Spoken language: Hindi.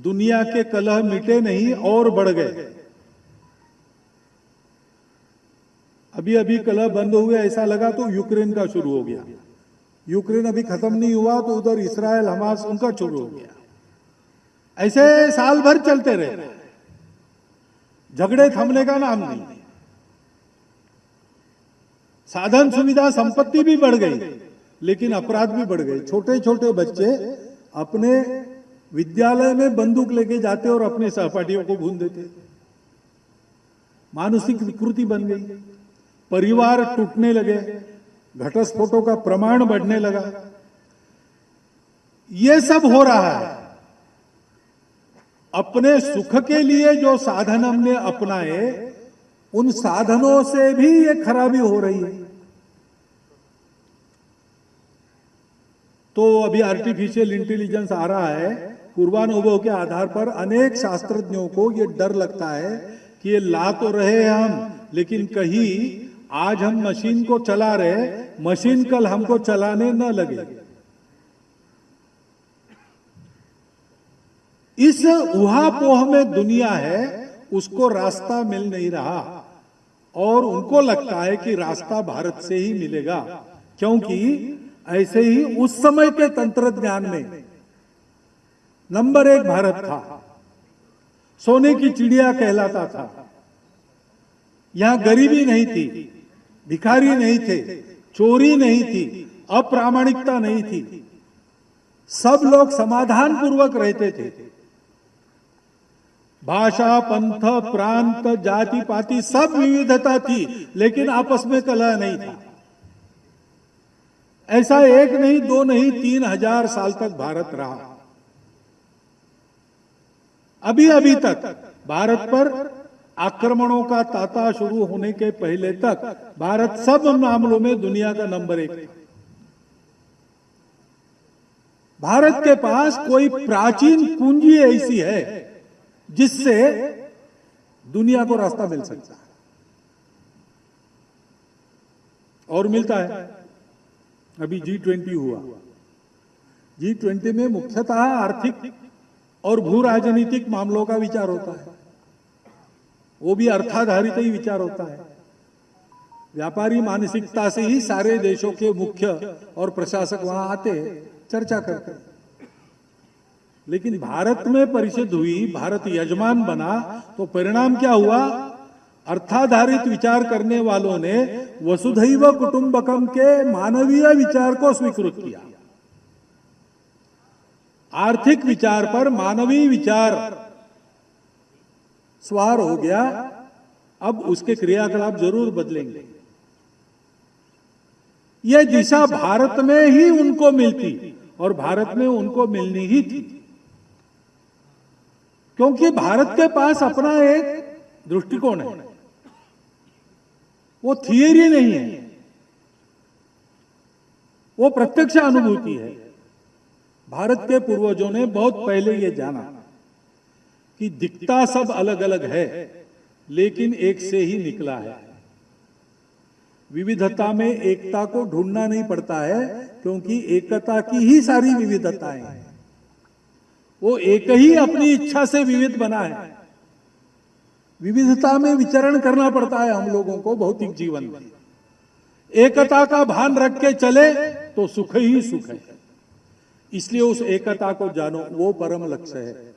दुनिया के कलह मिटे नहीं और बढ़ गए। अभी अभी कलह बंद हुए ऐसा लगा तो यूक्रेन का शुरू हो गया। यूक्रेन अभी खत्म नहीं हुआ तो उधर इसराइल हमास उनका शुरू हो गया। ऐसे साल भर चलते रहे, झगड़े थमने का नाम नहीं। साधन सुविधा संपत्ति भी बढ़ गई, लेकिन अपराध भी बढ़ गए। छोटे छोटे बच्चे अपने विद्यालय में बंदूक लेके जाते और अपने सहपाठियों को भून देते। मानसिक विकृति बन गई, परिवार टूटने लगे, घटस्फोटों का प्रमाण बढ़ने लगा। ये सब हो रहा है। अपने सुख के लिए जो साधन हमने अपनाए, उन साधनों से भी ये खराबी हो रही है। तो अभी आर्टिफिशियल इंटेलिजेंस आ रहा है। पूर्वानुभव के आधार पर अनेक शास्त्रज्ञों को ये डर लगता है कि ये ला तो रहे हैं हम, लेकिन कहीं आज हम मशीन को चला रहे, मशीन कल हमको चलाने न लगे। इस उहापोह में दुनिया है, उसको रास्ता मिल नहीं रहा और उनको लगता है कि रास्ता भारत से ही मिलेगा, क्योंकि ऐसे ही उस समय के तंत्र ज्ञान में नंबर 1 भारत था। सोने की चिड़िया कहलाता था। यहां गरीबी नहीं थी, भिखारी नहीं थे, चोरी नहीं थी, अप्रामाणिकता नहीं थी। सब लोग समाधान पूर्वक रहते थे। भाषा, पंथ, प्रांत, जाति पाति सब विविधता थी, लेकिन आपस में कलह नहीं था। ऐसा 1 नहीं 2 नहीं 3000 साल तक भारत रहा। अभी अभी तक भारत पर आक्रमणों का तांता शुरू होने के पहले तक भारत सब मामलों में दुनिया का नंबर 1 था। भारत के पास कोई प्राचीन पूंजी ऐसी है जिससे दुनिया को रास्ता मिल सकता है, और मिलता है। अभी G20 हुआ। G20 में मुख्यतः आर्थिक और भू राजनीतिक मामलों का विचार होता है। वो भी अर्थाधारित ही विचार होता है। व्यापारी मानसिकता से ही सारे देशों के मुख्य और प्रशासक वहां आते हैं, चर्चा करते हैं। लेकिन भारत में परिषद हुई, भारत यजमान बना, तो परिणाम क्या हुआ? अर्थाधारित विचार करने वालों ने वसुधैव कुटुंबकम के मानवीय विचार को स्वीकृत किया। आर्थिक विचार पर मानवीय विचार सवार हो गया। अब उसके क्रियाकलाप जरूर बदलेंगे। यह दिशा भारत में ही उनको मिलती और भारत में उनको मिलनी ही थी, क्योंकि भारत के पास अपना एक दृष्टिकोण है। वो थियरी नहीं है, वो प्रत्यक्ष अनुभूति है। भारत के पूर्वजों ने बहुत पहले ये जाना कि दिखता सब अलग अलग है, लेकिन एक से ही निकला है। विविधता में एकता को ढूंढना नहीं पड़ता है, क्योंकि एकता की ही सारी विविधताएं हैं। वो एक ही अपनी इच्छा से विविध बना है। विविधता में विचरण करना पड़ता है हम लोगों को भौतिक जीवन में। एकता का भान रख के चले तो सुख ही सुख है। इसलिए उस एकता को जानो, वो परम लक्ष्य है।